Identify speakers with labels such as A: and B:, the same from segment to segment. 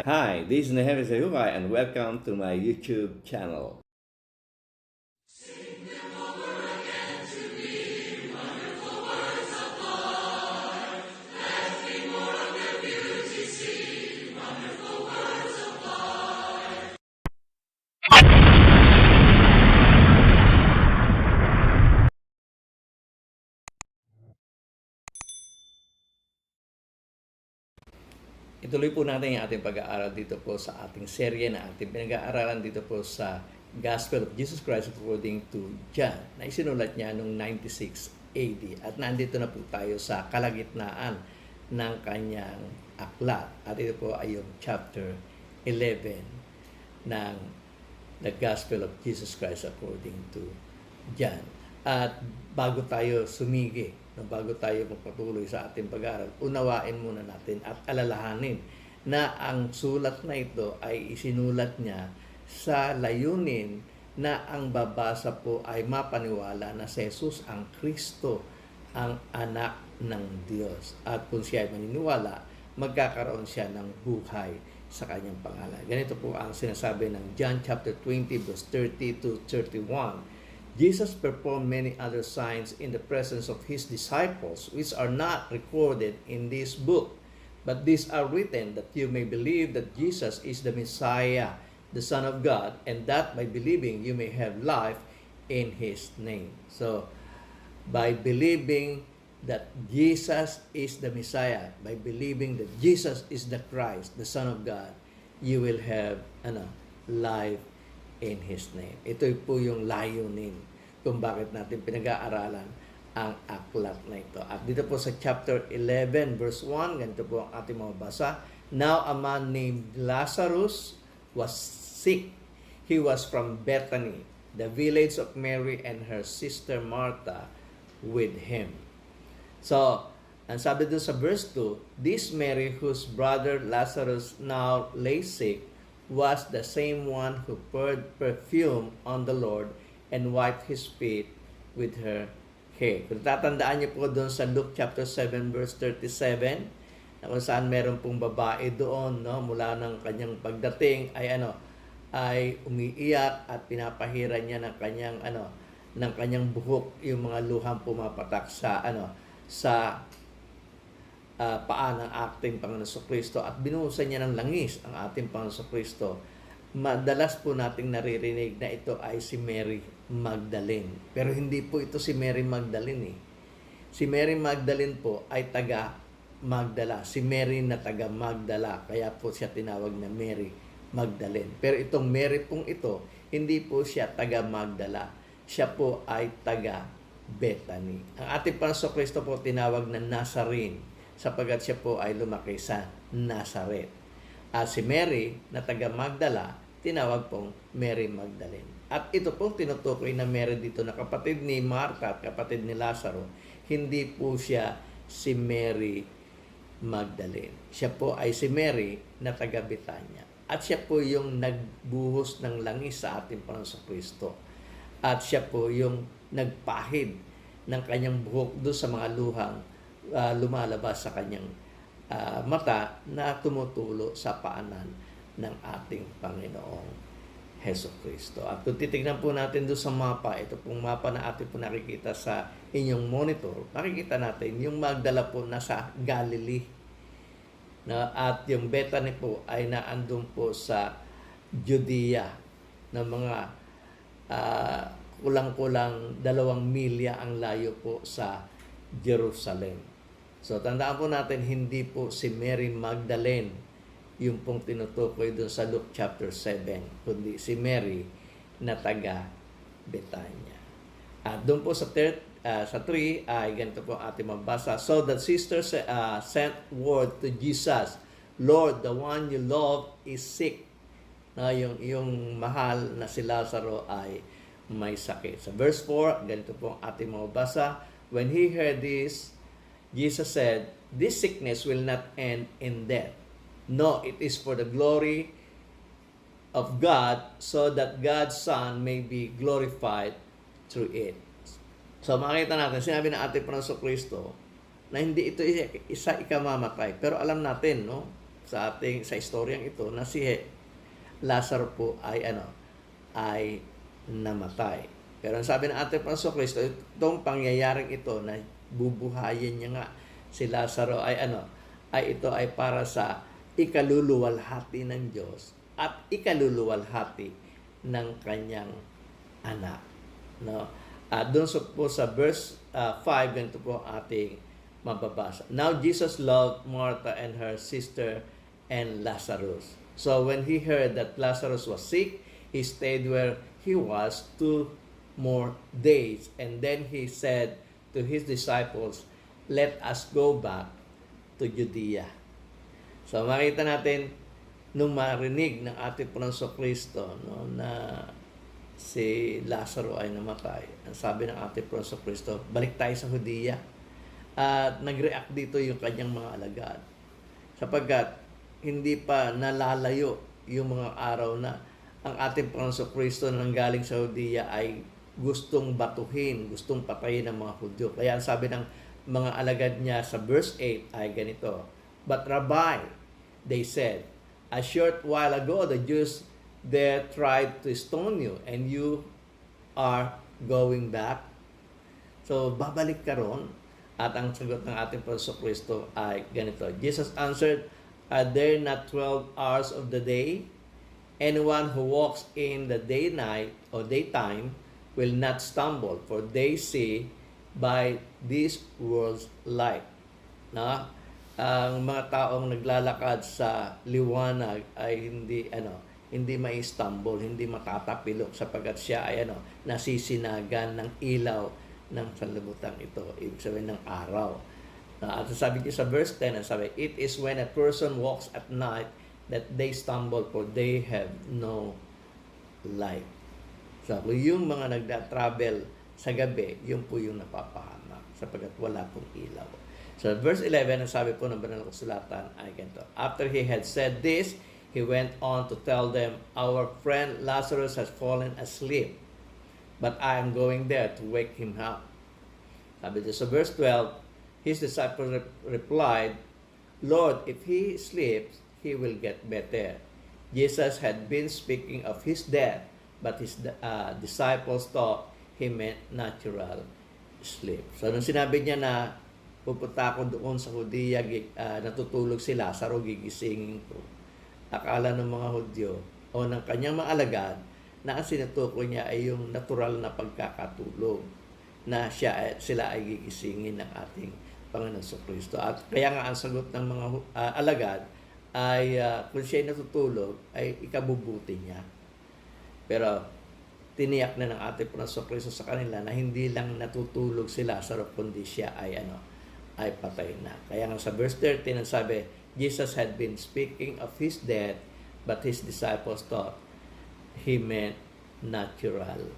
A: Hi, this is Neheres Hukai and welcome to my YouTube channel. Ituloy po natin yung ating pag-aaral dito po sa ating serye na ating pinag-aaralan dito po sa Gospel of Jesus Christ according to John na isinulat niya noong 96 AD. At nandito na po tayo sa kalagitnaan ng kanyang aklat. At ito po ay yung chapter 11 ng The Gospel of Jesus Christ according to John. At bago tayo sumigi, bago tayo magpatuloy sa ating pag-aaral, unawain muna natin at alalahanin na ang sulat na ito ay isinulat niya sa layunin na ang babasa po ay mapaniwala na si Jesus ang Kristo, ang anak ng Diyos. At kung siya ay maniniwala, magkakaroon siya ng buhay sa kanyang pangalan. Ganito po ang sinasabi ng John chapter 20 verse 30 to 31. Jesus performed many other signs in the presence of his disciples, which are not recorded in this book. But these are written that you may believe that Jesus is the Messiah, the Son of God, and that by believing you may have life in his name. So, by believing that Jesus is the Messiah, by believing that Jesus is the Christ, the Son of God, you will have life in His name. Ito po yung layunin kung bakit natin pinag-aaralan ang aklat na ito. At dito po sa chapter 11 verse 1, ganito po ang ating mababasa. Now a man named Lazarus was sick. He was from Bethany, the village of Mary and her sister Martha with him. So, ang sabi doon sa verse 2, this Mary whose brother Lazarus now lay sick was the same one who poured perfume on the Lord and wiped his feet with her hair. Kung tatandaan niyo po doon sa Luke chapter 7 verse 37, na kung saan meron pong babae doon, no, mula ng kanyang pagdating ay umiiyak at pinapahiran niya ng kanyang buhok yung mga luhang pumapatak sa paa ng ating Panginoon Kristo at binuhusan niya ng langis ang ating Panginoon Kristo. Madalas po nating naririnig na ito ay si Mary Magdalene. Pero hindi po ito si Mary Magdalene. Si Mary Magdalene po ay taga Magdala. Si Mary na taga Magdala. Kaya po siya tinawag na Mary Magdalene. Pero itong Mary pong ito, hindi po siya taga Magdala. Siya po ay taga Bethany. Ang ating Panginoon Kristo po tinawag na Nazarene sapagkat siya po ay lumaki sa Nazareth. At si Mary na taga Magdala, tinawag pong Mary Magdalene. At ito pong tinutukoy na Mary dito na kapatid ni Martha at kapatid ni Lazaro, hindi po siya si Mary Magdalene. Siya po ay si Mary na taga Betania. At siya po yung nagbuhos ng langis sa ating Panginoon Kristo. At siya po yung nagpahid ng kanyang buhok doon sa mga luhang lumalabas sa kanyang mata na tumutulo sa paanan ng ating Panginoong Hesus Kristo. At kung titignan po natin doon sa mapa, ito pong mapa na ating po nakikita sa inyong monitor, makikita natin yung Magdala po nasa Galilee. At yung Bethany po ay naandun po sa Judea na mga kulang-kulang 2 milya ang layo po sa Jerusalem. So, tandaan po natin, hindi po si Mary Magdalene yung pong tinutukoy doon sa Luke chapter 7, kundi si Mary na taga Betania. At doon po sa 3 ay ganito po ating mabasa. So, the sisters sent word to Jesus, Lord, the one you love is sick. Yung mahal na si Lazaro ay may sakit. Sa verse 4, ganito po ang ating mabasa. When he heard this, Jesus said, this sickness will not end in death. No, it is for the glory of God, so that God's Son may be glorified through it. So makita natin, sinabi ng ating Panginoon Kristo na hindi ito isa ikamamatay. Pero alam natin, no, sa istoryang ito na si Lazaro po ay namatay. Pero ang sabi ng ating Panginoon Kristo, itong pangyayaring ito na bubuhayin niya nga si Lazaro ay ito ay para sa ikaluluwalhati ng Diyos at ikaluluwalhati ng kanyang anak. No? At doon po sa verse 5, ganito po ang ating mababasa. Now Jesus loved Martha and her sister and Lazarus. So when he heard that Lazarus was sick, he stayed where he was 2 more days. And then he said to his disciples, let us go back to Judea. So makita natin nung marinig ng ating Panginoon Kristo na si Lazaro ay namatay. Ang sabi ng ating Panginoon Kristo, balik tayo sa Judea. At nag-react dito yung kanyang mga alagad. Sapagkat hindi pa nalalayo yung mga araw na ang ating Panginoon Kristo na nanggaling sa Judea ay gustong batuhin, gustong patayin ng mga Hudyo. Kaya ang sabi ng mga alagad niya sa verse 8 ay ganito, but Rabbi, they said, a short while ago the Jews there tried to stone you and you are going back. So babalik ka ron. At ang sagot ng ating Panginoon Kristo ay ganito. Jesus answered, are there not 12 hours of the day? Anyone who walks in the day-night or daytime will not stumble, for they see by this world's light. Na ang mga taong naglalakad sa liwanag ay hindi mai-stumble, hindi matatapilok sapagkat siya ay nasisinagan ng ilaw ng sanlibutan ito, ibig sabihin ng araw. At sabi niya sa verse 10, sabi, it is when a person walks at night that they stumble, for they have no light. So, yung mga nagda-travel sa gabi, yun po yung napapahamak sapagkat wala pong ilaw. So, verse 11, ang sabi po ng banal na kasulatan ay ganito. After he had said this, he went on to tell them, our friend Lazarus has fallen asleep, but I am going there to wake him up. Sabi dito sa verse 12, his disciples replied, Lord, if he sleeps, he will get better. Jesus had been speaking of his death, but his disciples thought he meant natural sleep. So, nung sinabi niya na pupunta ako doon sa Judea, natutulog si Lazaro, gigisingin ko. Akala ng mga Hudyo o ng kanyang mga alagad na ang sinutukoy niya ay yung natural na pagkakatulog na sila ay gigisingin ng ating Panginoon Kristo. At kaya nga ang sagot ng mga alagad ay kung siya ay natutulog ay ikabubuti niya. Pero tiniyak na ng ating Panginoon Kristo sa kanila na hindi lang natutulog si Lazaro kundi siya ay patay na. Kaya nga sa verse 13 ang sabi, Jesus had been speaking of his death, but his disciples thought he meant natural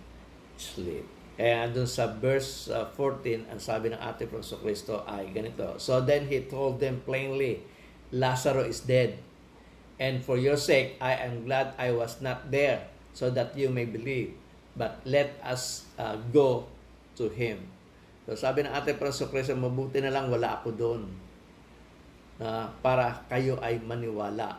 A: sleep. Kaya dun sa verse 14, ang sabi ng ating Panginoon Kristo ay ganito. So then he told them plainly, Lazarus is dead. And for your sake, I am glad I was not there, so that you may believe. But let us go to him. So sabi ng ating Panginoon Kristo, mabuti na lang wala ako doon. Para kayo ay maniwala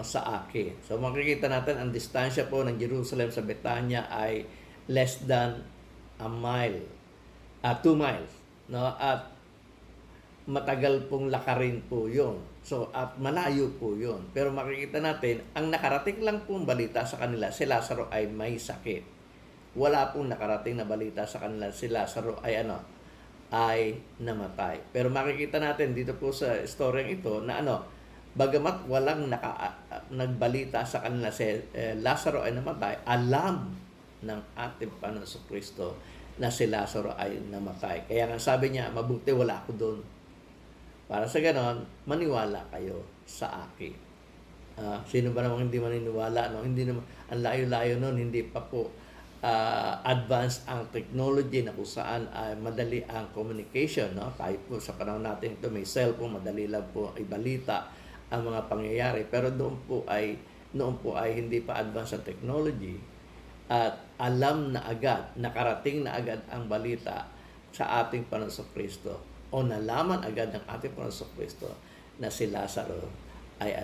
A: sa akin. So makikita natin ang distansya po ng Jerusalem sa Betania ay less than 2 miles. At matagal pong lakarin po yun. So at malayo po yun. Pero makikita natin, ang nakarating lang pong balita sa kanila, si Lazaro ay may sakit. Wala pong nakarating na balita sa kanila, si Lazaro ay namatay. Pero makikita natin dito po sa storyang ito na bagamat walang nagbalita sa kanila si Lazaro ay namatay, alam ng ating Panginoon Kristo na si Lazaro ay namatay. Kaya nga sabi niya, mabuti wala ako doon. Para sa ganon, maniwala kayo sa akin. Sino ba namang hindi maniniwala? Hindi naman, ang layo-layo noon, hindi pa po advanced ang technology na kung saan madali ang communication. Tayo po sa panahon natin ito, may cellphone, madali lang po ibalita ang mga pangyayari. Pero noon po ay hindi pa advanced ang technology. At alam na agad, nakarating na agad ang balita sa ating Panginoon Kristo o nalaman agad ng ating Panginoon Kristo na si Lazaro ay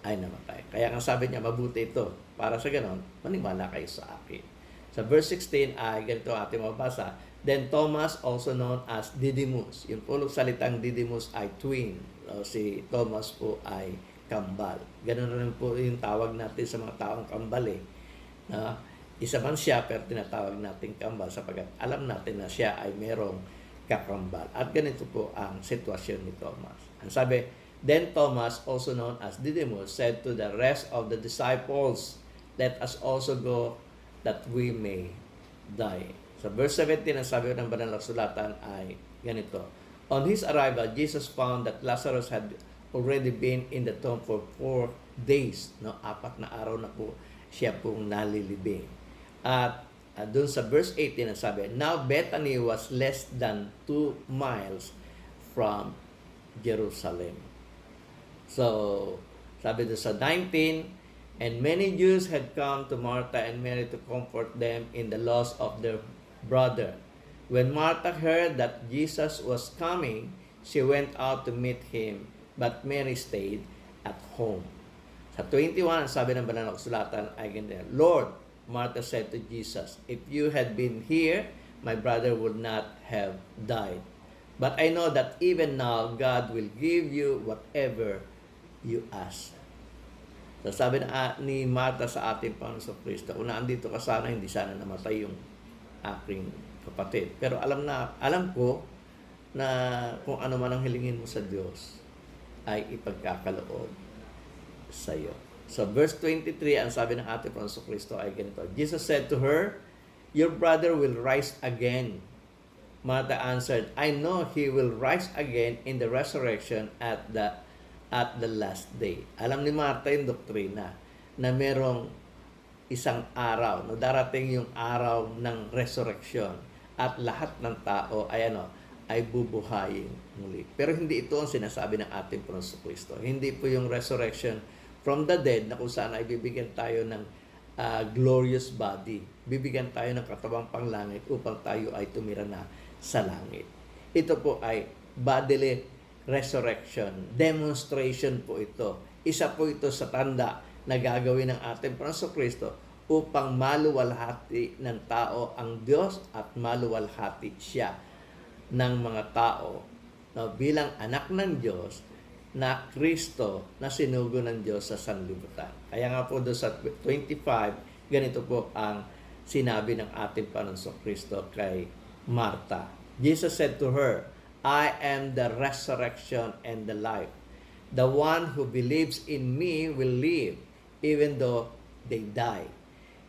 A: ay namatay. Kaya ang sabi niya, mabuti ito. Para sa ganon, maniwala kayo sa akin. Sa verse 16 ay ganito ang ating mabasa. Then Thomas, also known as Didymus. Yung po salitang Didymus ay twin. Si Thomas po ay kambal. Ganun rin po yung tawag natin sa mga taong kambal eh. Isa man siya pero tinatawag natin kambal sapagkat alam natin na siya ay merong kakambal. At ganito po ang sitwasyon ni Thomas. Ang sabi, then Thomas, also known as Didymus, said to the rest of the disciples, let us also go that we may die. Sa verse 17, ang sabi ng banal na sulatan ay ganito. On his arrival, Jesus found that Lazarus had already been in the tomb for 4 days. No? 4 na araw na po siya pong nalilibing. At doon sa verse 18, ang sabi, now Bethany was less than 2 miles from Jerusalem. So, sabi doon sa 19, and many Jews had come to Martha and Mary to comfort them in the loss of their brother. When Martha heard that Jesus was coming, she went out to meet him, but Mary stayed at home. Sa 21, sabi ng banal na kasulatan ay ganyan, Lord, Martha said to Jesus, if you had been here, my brother would not have died. But I know that even now, God will give you whatever you ask. So sabi ni Martha sa ating Panginoon Kristo, kung naandito ka sana, hindi sana namatay yung aking kapatid. Pero alam ko na kung ano man ang hilingin mo sa Diyos ay ipagkakaloob sa iyo. So verse 23, ang sabi ng ating Panginoon Kristo ay ganito. Jesus said to her, your brother will rise again. Martha answered, I know he will rise again in the resurrection at the last day. Alam ni Martha yung doktrina na merong isang araw, no, darating yung araw ng resurrection at lahat ng tao ay bubuhayin muli. Pero hindi ito ang sinasabi ng ating Panginoon Kristo. Hindi po yung resurrection from the dead na kung saan ay bibigyan tayo ng glorious body. Bibigyan tayo ng katabang panglangit upang tayo ay tumira na sa langit. Ito po ay bodily resurrection. Demonstration po ito. Isa po ito sa tanda na gagawin ng ating Panginoon Kristo upang maluwalhati ng tao ang Diyos at maluwalhati siya ng mga tao na bilang anak ng Diyos na Kristo na sinugo ng Diyos sa sanlibutan. Kaya nga po doon sa 25, ganito po ang sinabi ng ating Panginoon Kristo kay Martha. Jesus said to her, I am the resurrection and the life. The one who believes in me will live even though they die.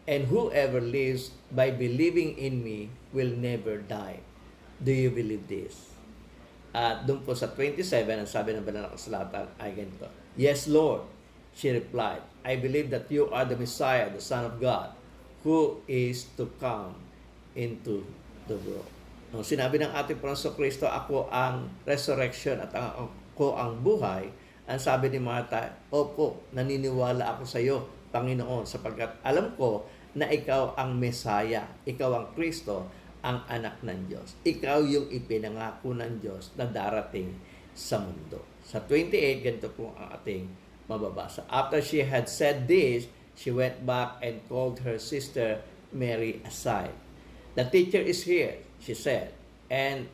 A: And whoever lives by believing in me will never die. Do you believe this? At doon po sa 27, ang sabi ng banal na kasulatan ay ganito. Yes, Lord, she replied, I believe that you are the Messiah, the Son of God, who is to come into the world. Nung sinabi ng ating Panginoon Kristo, ako ang resurrection at ako ang buhay, ang sabi ni Martha, opo, naniniwala ako sa iyo, Panginoon, sapagkat alam ko na ikaw ang Messiah, ikaw ang Kristo, ang anak ng Diyos. Ikaw yung ipinangako ng Diyos na darating sa mundo. Sa 28, ganito po ang ating mababasa. After she had said this, she went back and called her sister Mary aside. The teacher is here, she said, and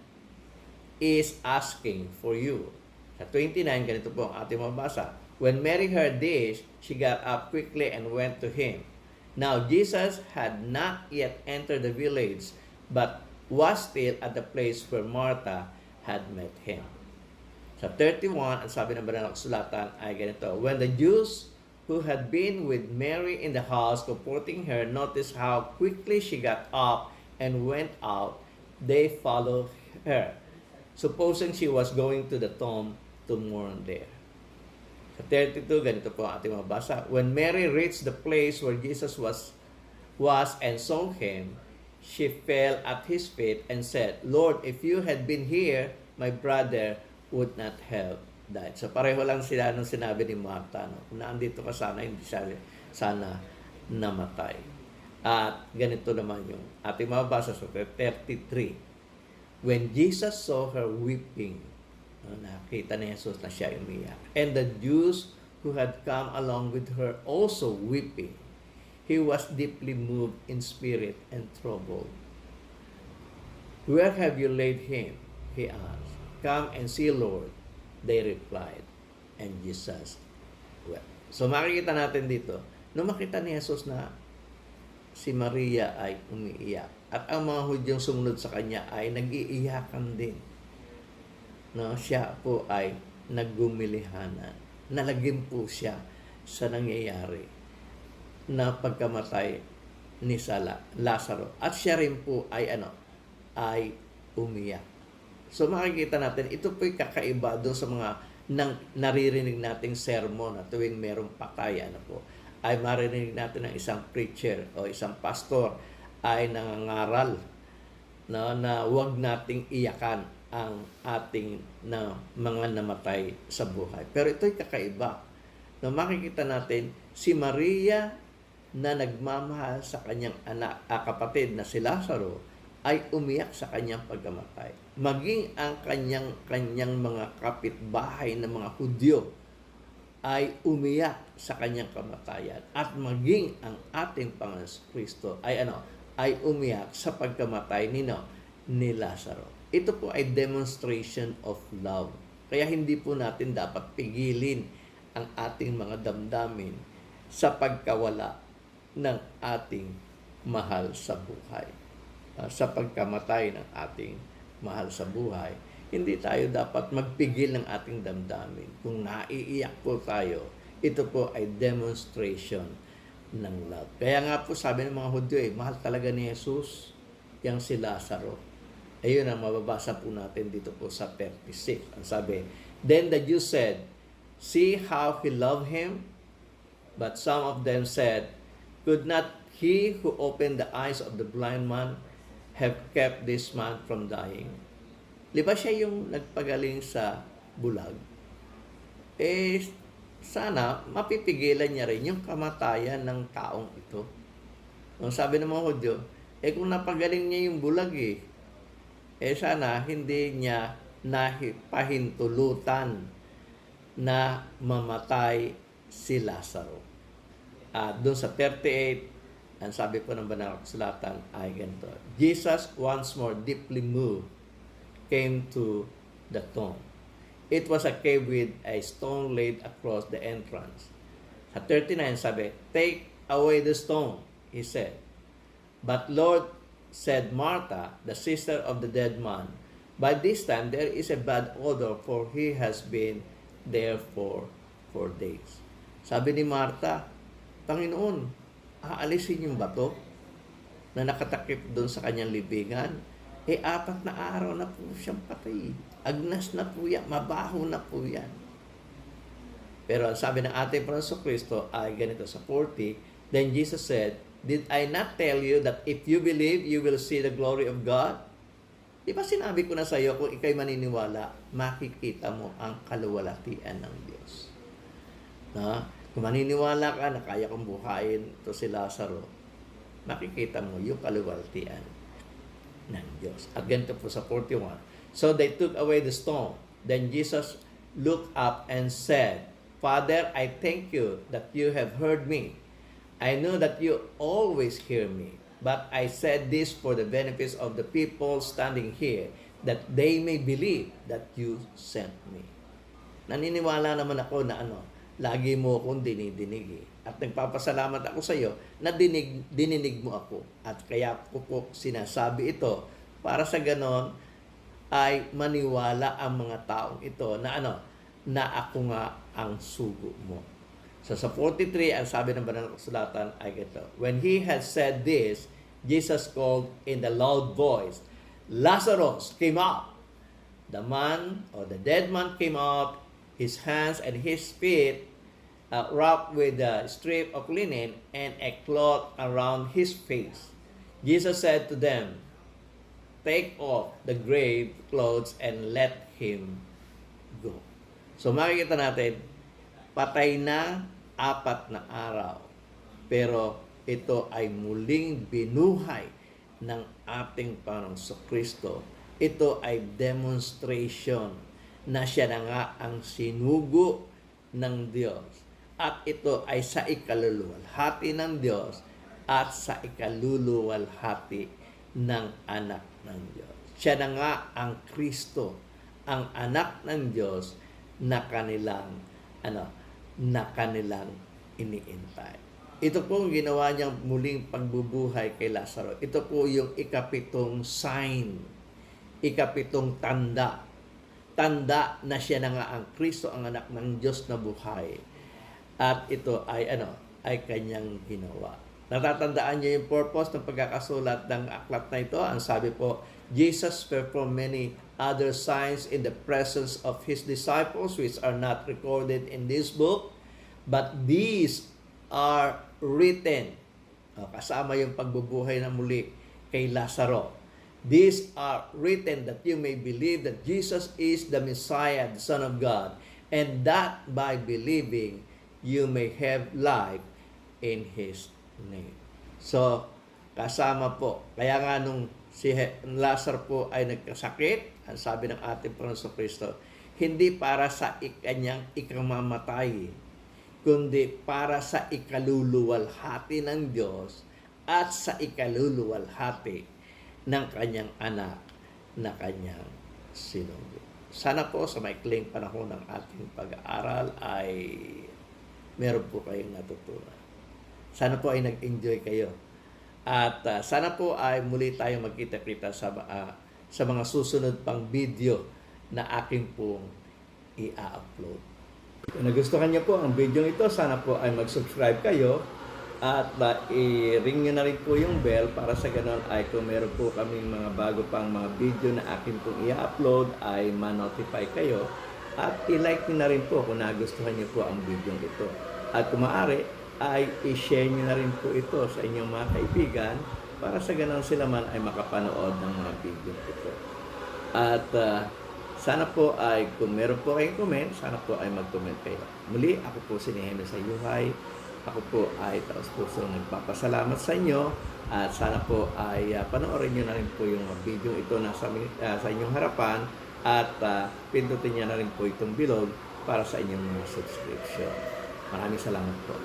A: is asking for you. Sa 29, ganito po ang ating mababasa. When Mary heard this, she got up quickly and went to him. Now, Jesus had not yet entered the village, but was still at the place where Martha had met him. Sa 31, ang sabi ng banal na kasulatan ay ganito. When the Jews who had been with Mary in the house comforting her noticed how quickly she got up and went out, they followed her, supposing she was going to the tomb to mourn there. Sa 32, ganito po ang ating mabasa. When Mary reached the place where Jesus was and saw him, she fell at his feet and said, Lord, if you had been here, my brother would not have died. So pareho lang sila nung sinabi ni Martha, no? Kung naandito ka sana, hindi sana namatay. At ganito naman yung ating mabasa sa 33. When Jesus saw her weeping, nakita ni Jesus na siya umiyak. And the Jews who had come along with her, also weeping. He was deeply moved in spirit and troubled. Where have you laid him? He asked. Come and see, Lord, they replied. And Jesus wept. So makikita natin dito, nung makita ni Jesus na si Maria ay umiiyak, at ang mga Hudyong sumunod sa kanya ay nag-iiyakan din. No, siya po ay naggumilihanan. Nalagim po siya sa nangyayari na pagkamatay ni Lazaro. At siya rin po ay ay umiyak. So makikita natin, ito po'y kakaiba doon sa mga naririnig nating sermon na tuwing merong patay, ay maririnig natin ng isang preacher o isang pastor ay nangangaral na huwag nating iyakan ang ating mga namatay sa buhay. Pero ito'y kakaiba. Na makikita natin, si Maria na nagmamahal sa kanyang kapatid na si Lazaro ay umiyak sa kanyang pagkamatay. Maging ang kanyang mga kapitbahay na mga Hudyo ay umiyak sa kanyang kamatayan. At maging ang ating Panginoon Kristo ay umiyak sa pagkamatay ni Lazaro. Ito po ay demonstration of love. Kaya hindi po natin dapat pigilin ang ating mga damdamin sa pagkawala ng ating mahal sa buhay. Sa pagkamatay ng ating mahal sa buhay, hindi tayo dapat magpigil ng ating damdamin. Kung naiiyak po tayo, ito po ay demonstration ng love. Kaya nga po sabi ng mga Hudyo, mahal talaga ni Jesus yang si Lazaro. Ayun ang mababasa po natin dito po sa 36. Ang sabi, then the Jews said, see how he loved him? But some of them said, could not he who opened the eyes of the blind man have kept this man from dying? Di ba siya yung nagpagaling sa bulag? Sana mapipigilan niya rin yung kamatayan ng taong ito. Ang sabi ng mga Hudyo, kung napagaling niya yung bulag sana hindi niya pahintulutan na mamatay si Lazaro. Doon sa 38, ang sabi po ng Banal na Kasulatan ay ganito, Jesus once more deeply moved came to the tomb. It was a cave with a stone laid across the entrance. Sa 39 sabi, take away the stone, he said. But Lord, said Martha, the sister of the dead man, by this time there is a bad odor, for he has been there for 4 days. Sabi ni Martha, Panginoon, aalisin yung bato na nakatakip doon sa kanyang libingan. 4 na araw na po siyang patay. Agnas na po yan, mabaho na po yan. Pero sabi ng ating Panginoon Kristo ay ganito sa 40, then Jesus said, did I not tell you that if you believe, you will see the glory of God? Di ba sinabi ko na sa iyo, kung ikay maniniwala, makikita mo ang kaluwalhatian ng Diyos. Kung maniniwala ka na kaya kong buhayin ito si Lazaro, makikita mo yung kaluwalhatian ng Diyos. At ganito po sa 41. So they took away the stone. Then Jesus looked up and said, Father, I thank you that you have heard me. I know that you always hear me, but I said this for the benefit of the people standing here, that they may believe that you sent me. Naniniwala naman ako na lagi mo akong dinidinig. At nagpapasalamat ako sa iyo na dininig mo ako. At kaya ko po sinasabi ito para sa ganon ay maniwala ang mga taong ito na na ako nga ang sugo mo. So sa 43, ang sabi ng Banal na Kasulatan ay ito. When he had said this, Jesus called in the loud voice, Lazarus, came out. The man or the dead man came out, his hands and his feet wrapped with a strip of linen and a cloth around his face. Jesus said to them, take off the grave clothes and let him go. So makikita natin, patay na 4 na araw. Pero ito ay muling binuhay ng ating Panginoong Kristo. Ito ay demonstration na siya na nga ang sinugo ng Diyos. at ito ay sa ikaluluwalhati ng Diyos at sa ikaluluwalhati ng anak ng Diyos. Siya na nga ang Kristo, ang anak ng Diyos na kanilang iniintay. Ito po ang ginawa niyang muling pagbubuhay kay Lazaro. Ito po yung ikapitong sign, ikapitong tanda. Tanda na siya na nga ang Kristo, ang anak ng Diyos na buhay. At ito ay ay kanyang ginawa. Natatandaan niyo yung purpose ng pagkakasulat ng aklat na ito. Ang sabi po, Jesus performed many other signs in the presence of His disciples which are not recorded in this book, but these are written. Kasama yung pagbubuhay na muli kay Lazaro. These are written that you may believe that Jesus is the Messiah, the Son of God, and that by believing you may have life in His name. So, kasama po. Kaya nga nung si Lazaro po ay nagkasakit, ang sabi ng ating Panginoon Kristo, hindi para sa kanyang ikamamatay, kundi para sa ikaluluwalhati ng Diyos at sa ikaluluwalhati ng kanyang anak na kanyang sinugo. Sana po sa maikling panahon ng ating pag-aaral ay meron po kayong natutunan. Sana po ay nag-enjoy kayo. At sana po ay muli tayong magkita-kita sa mga susunod pang video na aking pong i-upload. Kung nagustuhan niyo po ang video ito, sana po ay mag-subscribe kayo at i-ring nyo na rin po yung bell para sa ganon ay kung meron po kaming mga bago pang mga video na akin pong i-upload ay ma-notify kayo at i-like nyo na rin po kung nagustuhan niyo po ang video ito. At kung maaari, ay i-share nyo na rin po ito sa inyong mga kaibigan para sa ganon sila man ay makapanood ng mga video ito. At sana po ay kung meron po kayong comment, sana po ay mag-comment kayo. Muli, ako po si Nehemia Sayuhay. Ako po ay taos-pusong nagpapasalamat sa inyo at sana po ay panoorin nyo na rin po yung video ito na sa inyong harapan at pindutin nyo na rin po itong bilog para sa inyong mga subscription. Maraming salamat po.